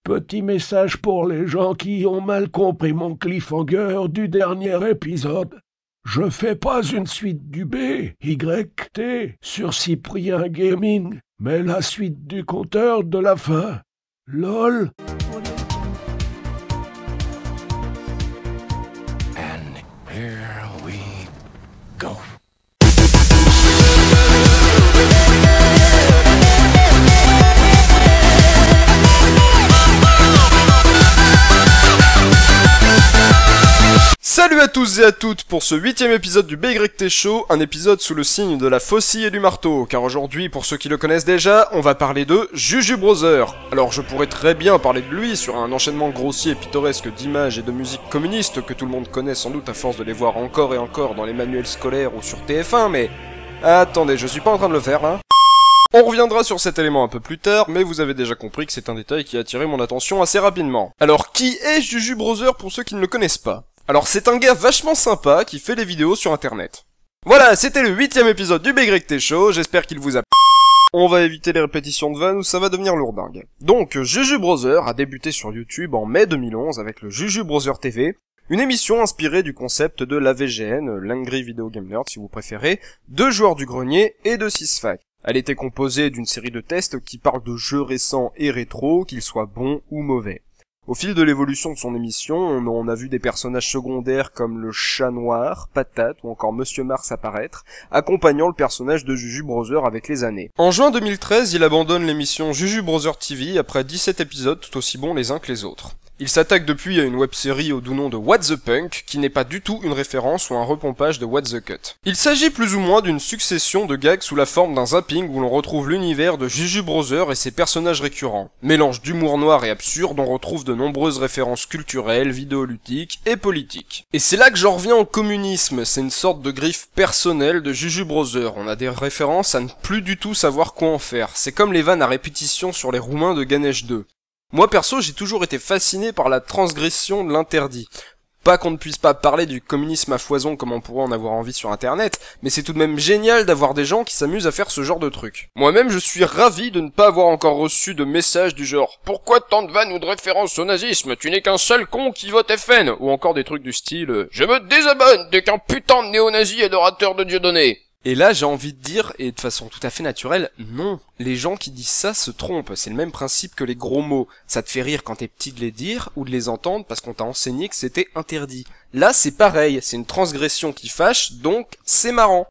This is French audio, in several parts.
Petit message pour les gens qui ont mal compris mon cliffhanger du dernier épisode. Je fais pas une suite du BYT sur Cyprien Gaming, mais la suite du compteur de la fin. LOL. And here we go. Salut à tous et à toutes pour ce 8ème épisode du BYT Show, un épisode sous le signe de la faucille et du marteau, car aujourd'hui, pour ceux qui le connaissent déjà, on va parler de Juju Brother. Alors je pourrais très bien parler de lui sur un enchaînement grossier et pittoresque d'images et de musique communiste que tout le monde connaît sans doute à force de les voir encore et encore dans les manuels scolaires ou sur TF1, mais... Attendez, je suis pas en train de le faire là. On reviendra sur cet élément un peu plus tard, mais vous avez déjà compris que c'est un détail qui a attiré mon attention assez rapidement. Alors qui est Juju Brother pour ceux qui ne le connaissent pas ? Alors c'est un gars vachement sympa qui fait des vidéos sur internet. Voilà, c'était le 8ème épisode du BYT Show, j'espère qu'il vous a... On va éviter les répétitions de vannes ou ça va devenir lourdingue. Donc, Juju Brother a débuté sur YouTube en mai 2011 avec le Juju Brother TV, une émission inspirée du concept de l'AVGN, l'Angry Video Game Nerd si vous préférez, de Joueurs du Grenier et de Sysfac. Elle était composée d'une série de tests qui parlent de jeux récents et rétro, qu'ils soient bons ou mauvais. Au fil de l'évolution de son émission, on a vu des personnages secondaires comme le chat noir, Patate ou encore Monsieur Mars apparaître, accompagnant le personnage de Juju Brother avec les années. En juin 2013, il abandonne l'émission Juju Brother TV après 17 épisodes tout aussi bons les uns que les autres. Il s'attaque depuis à une web-série au doux nom de What the Punk, qui n'est pas du tout une référence ou un repompage de What the Cut. Il s'agit plus ou moins d'une succession de gags sous la forme d'un zapping où l'on retrouve l'univers de Juju Brother et ses personnages récurrents. Mélange d'humour noir et absurde, on retrouve de nombreuses références culturelles, vidéoludiques et politiques. Et c'est là que j'en reviens au communisme, c'est une sorte de griffe personnelle de Juju Brother. On a des références à ne plus du tout savoir quoi en faire. C'est comme les vannes à répétition sur les Roumains de Ganesh 2. Moi perso, j'ai toujours été fasciné par la transgression de l'interdit. Pas qu'on ne puisse pas parler du communisme à foison comme on pourrait en avoir envie sur internet, mais c'est tout de même génial d'avoir des gens qui s'amusent à faire ce genre de trucs. Moi-même, je suis ravi de ne pas avoir encore reçu de messages du genre « Pourquoi tant de vannes ou de références au nazisme ? Tu n'es qu'un seul con qui vote FN !» ou encore des trucs du style « Je me désabonne dès qu'un putain de néo-nazi adorateur de Dieudonné !» Et là, j'ai envie de dire, et de façon tout à fait naturelle, non. Les gens qui disent ça se trompent. C'est le même principe que les gros mots. Ça te fait rire quand t'es petit de les dire ou de les entendre parce qu'on t'a enseigné que c'était interdit. Là, c'est pareil. C'est une transgression qui fâche, donc c'est marrant.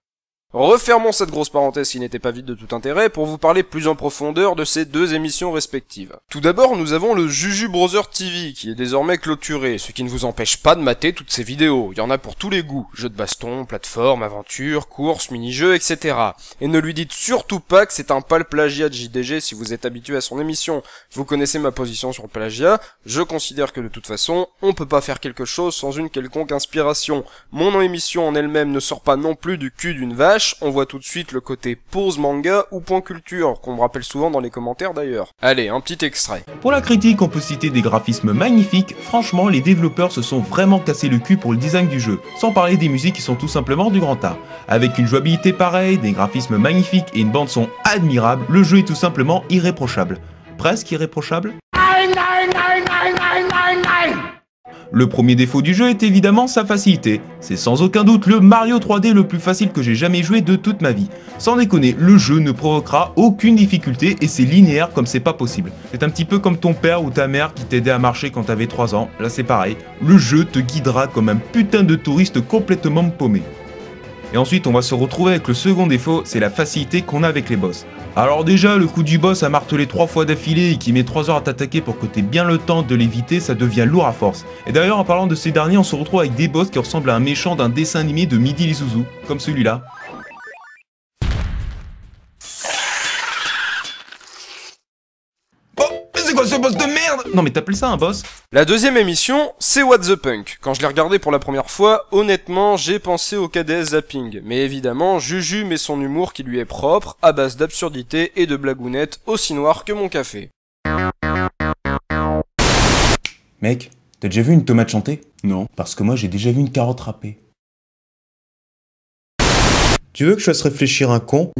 Refermons cette grosse parenthèse qui n'était pas vide de tout intérêt pour vous parler plus en profondeur de ces deux émissions respectives. Tout d'abord, nous avons le Juju Brother TV qui est désormais clôturé, ce qui ne vous empêche pas de mater toutes ces vidéos. Il y en a pour tous les goûts, jeux de baston, plateforme, aventure, courses, mini-jeux, etc. Et ne lui dites surtout pas que c'est un pâle plagiat de JDG si vous êtes habitué à son émission. Vous connaissez ma position sur le plagiat, je considère que de toute façon, on peut pas faire quelque chose sans une quelconque inspiration. Mon émission en elle-même ne sort pas non plus du cul d'une vache. On voit tout de suite le côté pause manga ou point culture, qu'on me rappelle souvent dans les commentaires d'ailleurs. Allez, un petit extrait. Pour la critique, on peut citer des graphismes magnifiques. Franchement, les développeurs se sont vraiment cassés le cul pour le design du jeu, sans parler des musiques qui sont tout simplement du grand art. Avec une jouabilité pareille, des graphismes magnifiques et une bande son admirable, le jeu est tout simplement irréprochable. Presque irréprochable. Le premier défaut du jeu est évidemment sa facilité. C'est sans aucun doute le Mario 3D le plus facile que j'ai jamais joué de toute ma vie. Sans déconner, le jeu ne provoquera aucune difficulté et c'est linéaire comme c'est pas possible. C'est un petit peu comme ton père ou ta mère qui t'aidait à marcher quand t'avais 3 ans, là c'est pareil. Le jeu te guidera comme un putain de touriste complètement paumé. Et ensuite on va se retrouver avec le second défaut, c'est la facilité qu'on a avec les boss. Alors déjà, le coup du boss à marteler 3 fois d'affilée et qui met 3 heures à t'attaquer pour que t'aies bien le temps de l'éviter, ça devient lourd à force. Et d'ailleurs, en parlant de ces derniers, on se retrouve avec des boss qui ressemblent à un méchant d'un dessin animé de Midi les Zouzous, comme celui-là. Oh, mais c'est quoi ce boss de merde? Non mais t'appelles ça un boss? La deuxième émission, c'est What the Punk. Quand je l'ai regardé pour la première fois, honnêtement, j'ai pensé au KDS Zapping. Mais évidemment, Juju met son humour qui lui est propre, à base d'absurdité et de blagounettes aussi noires que mon café. Mec, t'as déjà vu une tomate chanter? Non, parce que moi j'ai déjà vu une carotte râpée. Tu veux que je fasse réfléchir un con?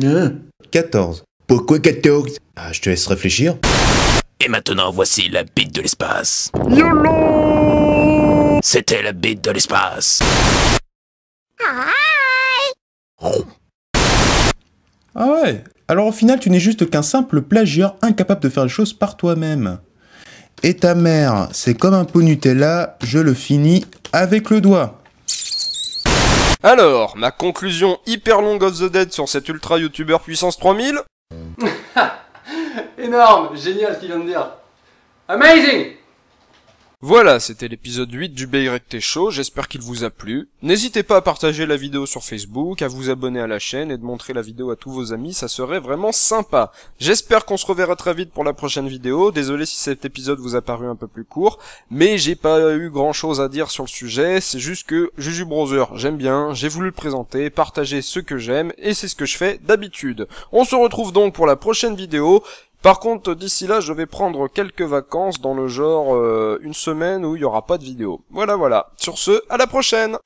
14. Pourquoi 14? Ah, je te laisse réfléchir. Et maintenant, voici la bite de l'espace. YOLO! C'était la bite de l'espace. Ah ouais, alors au final tu n'es juste qu'un simple plagieur incapable de faire les choses par toi-même. Et ta mère, c'est comme un pot Nutella, je le finis avec le doigt. Alors, ma conclusion hyper longue of the dead sur cet ultra youtubeur puissance 3000. Énorme, génial ce qu'il vient de dire. Amazing! Voilà, c'était l'épisode 8 du BYT Show, j'espère qu'il vous a plu. N'hésitez pas à partager la vidéo sur Facebook, à vous abonner à la chaîne et de montrer la vidéo à tous vos amis, ça serait vraiment sympa. J'espère qu'on se reverra très vite pour la prochaine vidéo, désolé si cet épisode vous a paru un peu plus court, mais j'ai pas eu grand chose à dire sur le sujet, c'est juste que JujuBrowser, j'aime bien, j'ai voulu le présenter, partager ce que j'aime, et c'est ce que je fais d'habitude. On se retrouve donc pour la prochaine vidéo. Par contre, d'ici là, je vais prendre quelques vacances dans le genre une semaine où il y aura pas de vidéo. Voilà. Sur ce, à la prochaine!